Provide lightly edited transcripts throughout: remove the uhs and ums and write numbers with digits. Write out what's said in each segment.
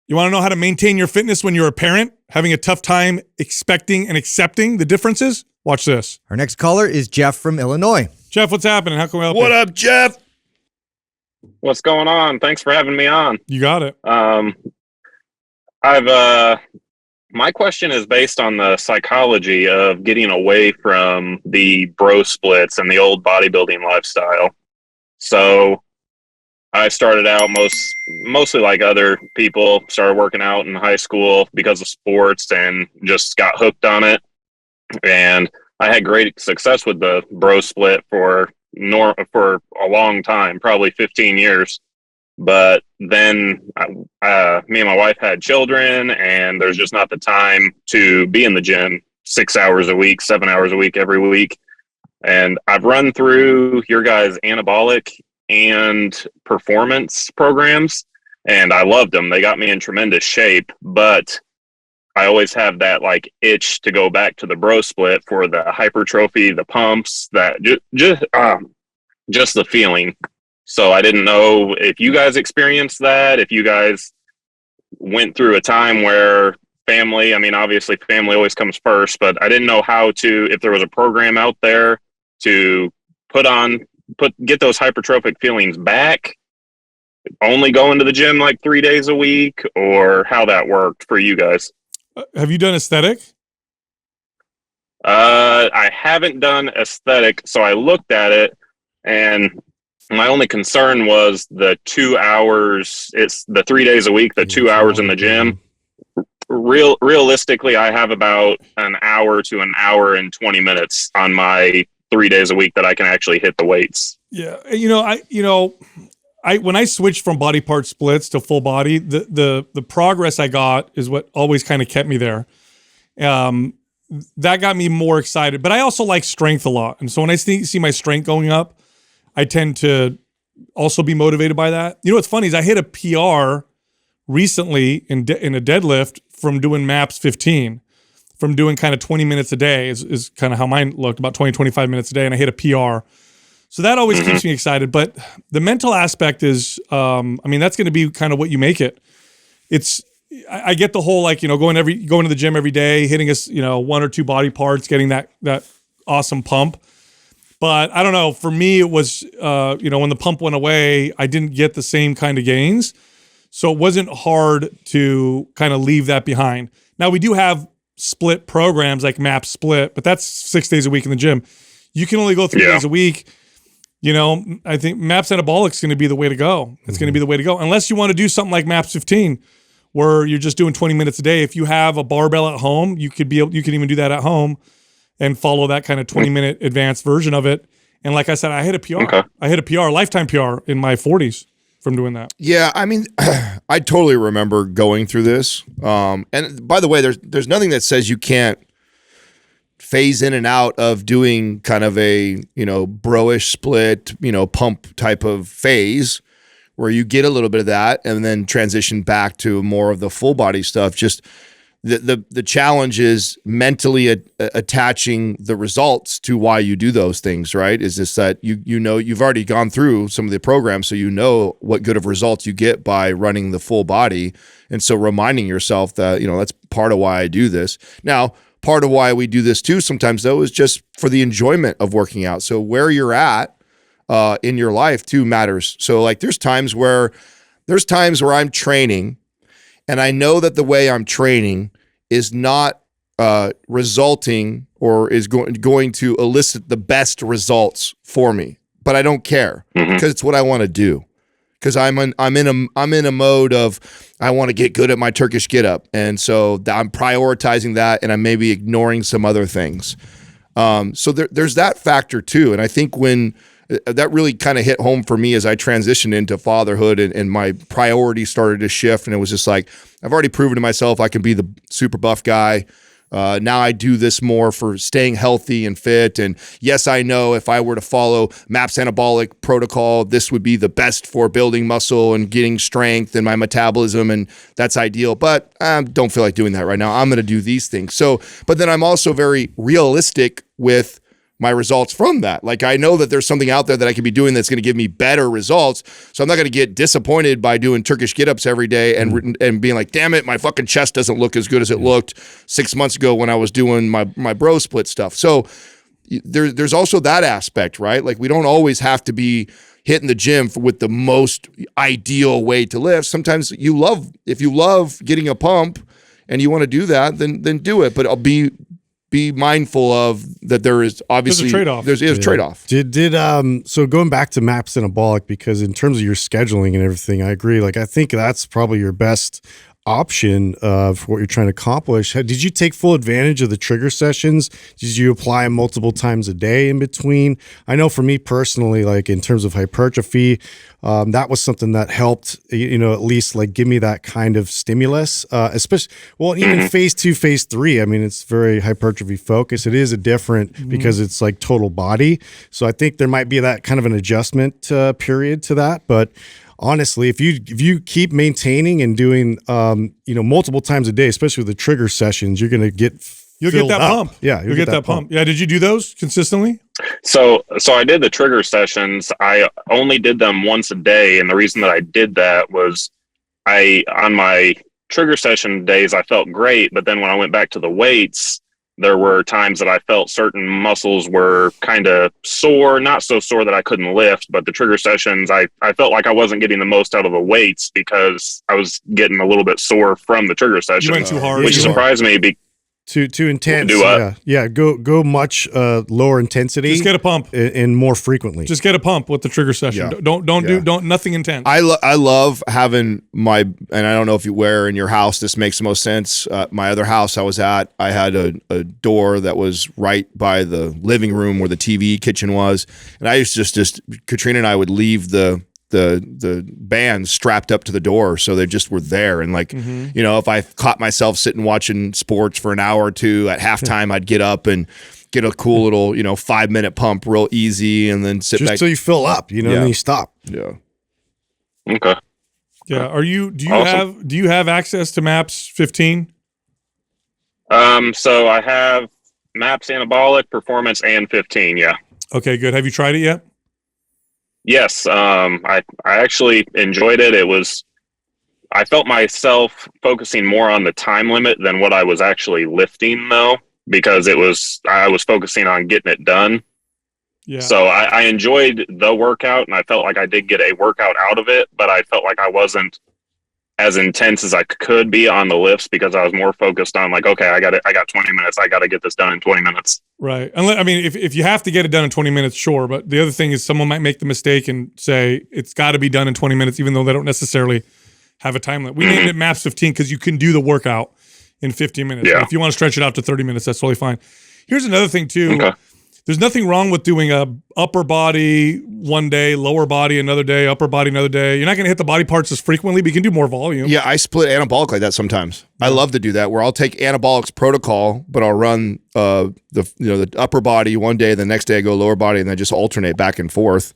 You want to know how to maintain your fitness when you're a parent, having a tough time expecting and accepting the differences? Watch this. Our next caller is Jeff from Illinois. Jeff, what's happening? How can we help What you? up, Jeff? What's going on? Thanks for having me on. You got it. My question is based on the psychology of getting away from the bro splits and the old bodybuilding lifestyle. So I started out mostly like other people, started working out in high school because of sports and just got hooked on it. And I had great success with the bro split for a long time, probably 15 years. But then me and my wife had children, and there's just not the time to be in the gym 6 hours a week, 7 hours a week, every week. And I've run through your guys' anabolic and performance programs, and I loved them. They got me in tremendous shape, but I always have that like itch to go back to the bro split for the hypertrophy, the pumps, that just the feeling. So I didn't know if you guys experienced that, if you guys went through a time where family, I mean, obviously family always comes first, but I didn't know if there was a program out there to get those hypertrophic feelings back, only going to the gym like 3 days a week, or how that worked for you guys. Have you done aesthetic? I haven't done aesthetic, so I looked at it, and my only concern was the 2 hours. It's the 3 days a week, the 2 hours in the gym. Realistically, I have about an hour to an hour and 20 minutes on my 3 days a week that I can actually hit the weights. Yeah. When I switched from body part splits to full body, the progress I got is what always kind of kept me there. That got me more excited, but I also like strength a lot. And so when I see my strength going up, I tend to also be motivated by that. You know what's funny is I hit a PR recently in a deadlift from doing MAPS 15, from doing kind of 20 minutes a day is kind of how mine looked, about 20, 25 minutes a day, and I hit a PR. So that always keeps me excited. But the mental aspect is, that's going to be kind of what you make it. I get the whole, like, going to the gym every day, hitting one or two body parts, getting that awesome pump. But I don't know, for me, it was, when the pump went away, I didn't get the same kind of gains. So it wasn't hard to kind of leave that behind. Now we do have split programs like MAPS Split, but that's 6 days a week in the gym. You can only go 3 days a week. I think MAPS Anabolic is going to be the way to go. It's going to be the way to go. Unless you want to do something like MAPS 15, where you're just doing 20 minutes a day. If you have a barbell at home, you could even do that at home and follow that kind of 20-minute advanced version of it. And like I said, I hit a PR. Okay. I hit a PR, lifetime PR in my 40s from doing that. Yeah, I mean, I totally remember going through this. And by the way, there's nothing that says you can't phase in and out of doing kind of a, bro-ish split, pump type of phase where you get a little bit of that and then transition back to more of the full body stuff. Just the challenge is mentally attaching the results to why you do those things, right? Is this that you've already gone through some of the programs, so you know what good of results you get by running the full body. And so reminding yourself that, that's part of why I do this. Now, part of why we do this too sometimes, though, is just for the enjoyment of working out. So where you're at in your life too matters. So like there's times where I'm training and I know that the way I'm training is not resulting or is going to elicit the best results for me, but I don't care because it's what I want to do. Because I'm in a mode of I want to get good at my Turkish get up, and so I'm prioritizing that, and I'm maybe ignoring some other things. So there's that factor too, and I think when that really kind of hit home for me as I transitioned into fatherhood and my priorities started to shift, and it was just like I've already proven to myself I can be the super buff guy. Now I do this more for staying healthy and fit. And yes, I know if I were to follow MAPS Anabolic protocol, this would be the best for building muscle and getting strength and my metabolism, and that's ideal. But I don't feel like doing that right now. I'm going to do these things. So, but then I'm also very realistic with my results from that. Like I know that there's something out there that I could be doing that's going to give me better results. So I'm not going to get disappointed by doing Turkish get-ups every day and being like, damn it, my fucking chest doesn't look as good as it looked 6 months ago when I was doing my bro split stuff. So there's also that aspect, right? Like we don't always have to be hitting the gym with the most ideal way to lift. Sometimes if you love getting a pump and you want to do that, then do it. But I'll be mindful of that. There is obviously There's a trade-off. There's a trade-off. So going back to MAPS Anabolic, because in terms of your scheduling and everything, I agree. Like I think that's probably your best option for what you're trying to accomplish. Did you take full advantage of the trigger sessions? Did you apply them multiple times a day in between? I know for me personally, like in terms of hypertrophy, that was something that helped, at least like give me that kind of stimulus, especially, even phase 2, phase 3. I mean, it's very hypertrophy focused. It is a different because it's like total body. So I think there might be that kind of an adjustment period to that. But honestly, if you keep maintaining and doing, multiple times a day, especially with the trigger sessions, you're going to get You'll get that pump. Yeah, you'll get that pump. Yeah. Did you do those consistently? So I did the trigger sessions. I only did them once a day, and the reason that I did that was on my trigger session days I felt great, but then when I went back to the weights, there were times that I felt certain muscles were kind of sore, not so sore that I couldn't lift, but the trigger sessions, I felt like I wasn't getting the most out of the weights because I was getting a little bit sore from the trigger session. You went too hard. Which surprised me. Too intense. Do what? Yeah. Go much lower intensity. Just get a pump and more frequently. Just get a pump with the trigger session. Yeah. Don't do nothing intense. I love having and I don't know if you where in your house this makes the most sense. My other house I was at, I had a door that was right by the living room where the TV kitchen was, and I used to just Katrina and I would leave the bands strapped up to the door, so they just were there. And like, if I caught myself sitting watching sports for an hour or two at halftime, I'd get up and get a cool little 5-minute pump real easy, and then sit just back till you fill up, and then you stop. Yeah. Okay. Yeah. Do you Awesome. have access to MAPS 15? So I have MAPS Anabolic, Performance, and 15. Yeah. Okay, good. Have you tried it yet? Yes. I actually enjoyed it. I felt myself focusing more on the time limit than what I was actually lifting, though, because I was focusing on getting it done. Yeah. So I enjoyed the workout, and I felt like I did get a workout out of it, but I felt like I wasn't as intense as I could be on the lifts because I was more focused on like, okay, I got 20 minutes. I got to get this done in 20 minutes. Right. I mean, if you have to get it done in 20 minutes, sure. But the other thing is someone might make the mistake and say it's got to be done in 20 minutes, even though they don't necessarily have a time limit. We named it MAPS 15 because you can do the workout in 15 minutes. Yeah. But if you want to stretch it out to 30 minutes, that's totally fine. Here's another thing too. Okay. There's nothing wrong with doing a upper body one day, lower body another day, upper body another day. You're not going to hit the body parts as frequently, but you can do more volume. Yeah, I split anabolic like that sometimes. I love to do that where I'll take anabolics protocol, but I'll run the upper body one day, the next day I go lower body, and then just alternate back and forth.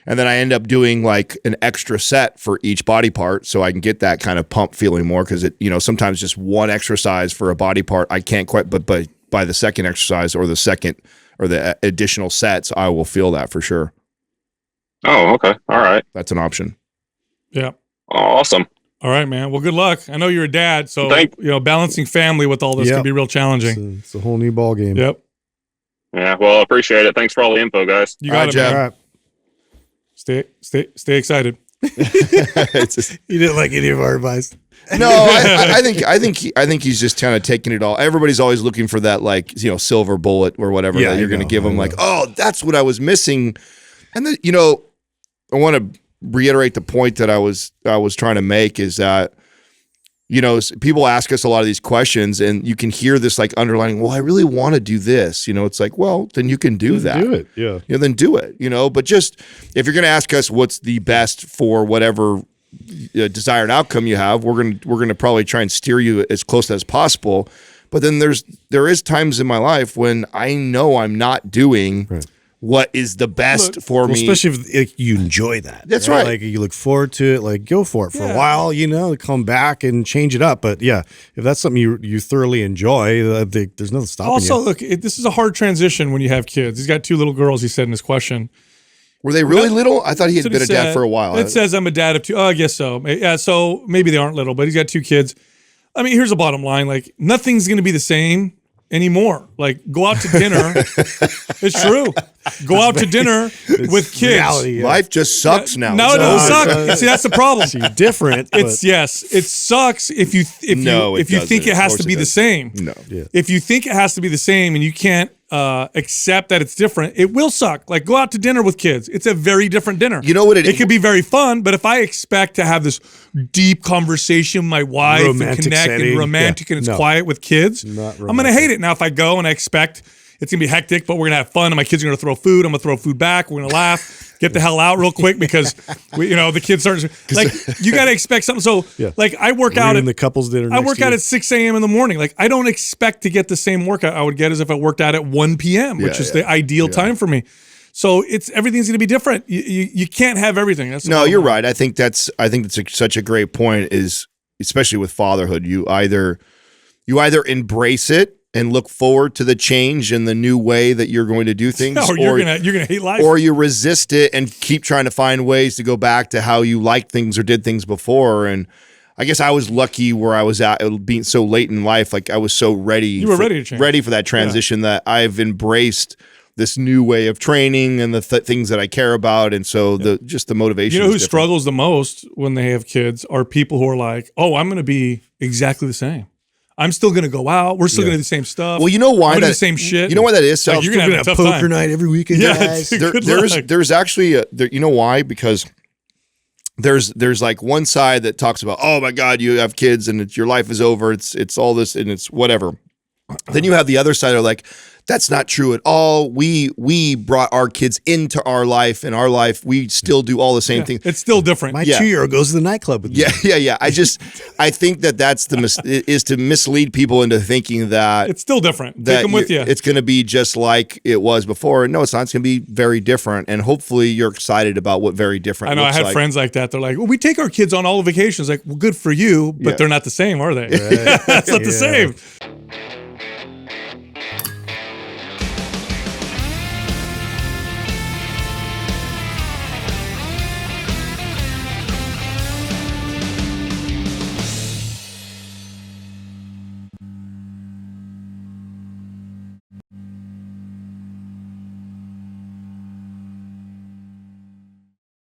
And then I end up doing like an extra set for each body part so I can get that kind of pump feeling more because sometimes just one exercise for a body part I can't quite, but by the second exercise or the additional sets, I will feel that for sure. Oh, okay. All right. That's an option. Yeah. Awesome. All right, man. Well, good luck. I know you're a dad, so balancing family with all this can be real challenging. It's a whole new ball game. Yep. Yeah. Well, I appreciate it. Thanks for all the info, guys. You got it, Jeff. man. All right. Stay excited. It's just, You didn't like any of our advice. no, I think he's just kind of taking it all. Everybody's always looking for that silver bullet or whatever that you're going to give them. Like, oh, that's what I was missing. And then I want to reiterate the point that I was trying to make is that people ask us a lot of these questions, and you can hear this like underlining. Well, I really want to do this. It's like, well, then you can do that. Do it. Yeah. Then do it. But just if you're going to ask us what's the best for whatever desired outcome you have, we're going to probably try and steer you as close as possible. But then there is times in my life when I know I'm not doing what is the best Look, for Well, me. especially if like, you enjoy that. That's right. Like you look forward to it. Like go for it for Yeah. a while. Come back and change it up. But yeah, if that's something you thoroughly enjoy, there's nothing stopping Also, you. look, this is a hard transition when you have kids. He's got 2 little girls, he said in his question. Were they really little? I thought he had That's what been a he dad said. for a while. It says I'm a dad of 2. Oh, I guess so. Yeah, so maybe they aren't little, but he's got 2 kids. I mean, here's the bottom line. Like, nothing's going to be the same anymore. Like, go out to dinner. It's true. Go out to dinner with kids. Reality, yeah. Life just sucks now. No, it It's doesn't over. suck. See, that's the problem. So you're different. It's yes, it sucks if you No, it think doesn't. it has Of to course be it the doesn't. same. No. Yeah. If you think it has to be the same and you can't accept that it's different, it will suck. Like, go out to dinner with kids. It's a very different dinner. You know what It could be very fun, but if I expect to have this deep conversation with my wife and Romantic connect setting. and romantic Yeah. and it's No. quiet with kids, Not I'm gonna romantic. hate it. Now, if I go and I expect it's gonna be hectic, but we're gonna have fun, and my kids are gonna throw food. I'm gonna throw food back. We're gonna laugh. Get the hell out real quick because the kids start like you got to expect something. So Yeah. like I work out Ruin at the couples dinner. I next work to out you. at 6 a.m. in the morning. Like I don't expect to get the same workout I would get as if I worked out at 1 p.m., which is the ideal time for me. So everything's going to be different. You can't have everything. That's the No, bottom you're line. right. I think that's such a great point. Is especially with fatherhood, you either embrace it and look forward to the change and the new way that you're going to do things, Or you're gonna hate life. or you resist it and keep trying to find ways to go back to how you liked things or did things before. And I guess I was lucky where I was at being so late in life. Like I was so ready. You were ready to change. ready for that transition that I've embraced this new way of training and the things that I care about. And so the motivation. You know is who different. struggles the most when they have kids are people who are like, oh, I'm going to be exactly the same. I'm still going to go out. We're still going to do the same stuff. Well, you know why I'm gonna do that the same shit. You know why that is? Like, Sal? you're going to have a tough poker time. night every weekend, Yeah, guys. dude. There- Good there's luck. there's actually you know why? Because there's like one side that talks about, oh my God, you have kids and your life is over. It's all this and it's whatever. Then you have the other side that are like, that's not true at all. We brought our kids into our life, and our life we still do all the same things. It's still different. My Yeah. 2-year-old goes to the nightclub with me. Yeah. I think that's is to mislead people into thinking that It's still different. that Take them with you. it's going to be just like it was before. No, it's not. It's going to be very different, and hopefully you're excited about what very different. I know I looks had like. friends like that. They're like, well, we take our kids on all the vacations. Like, well, good for you, but Yeah. they're not the same, are they? It's not the Yeah. same.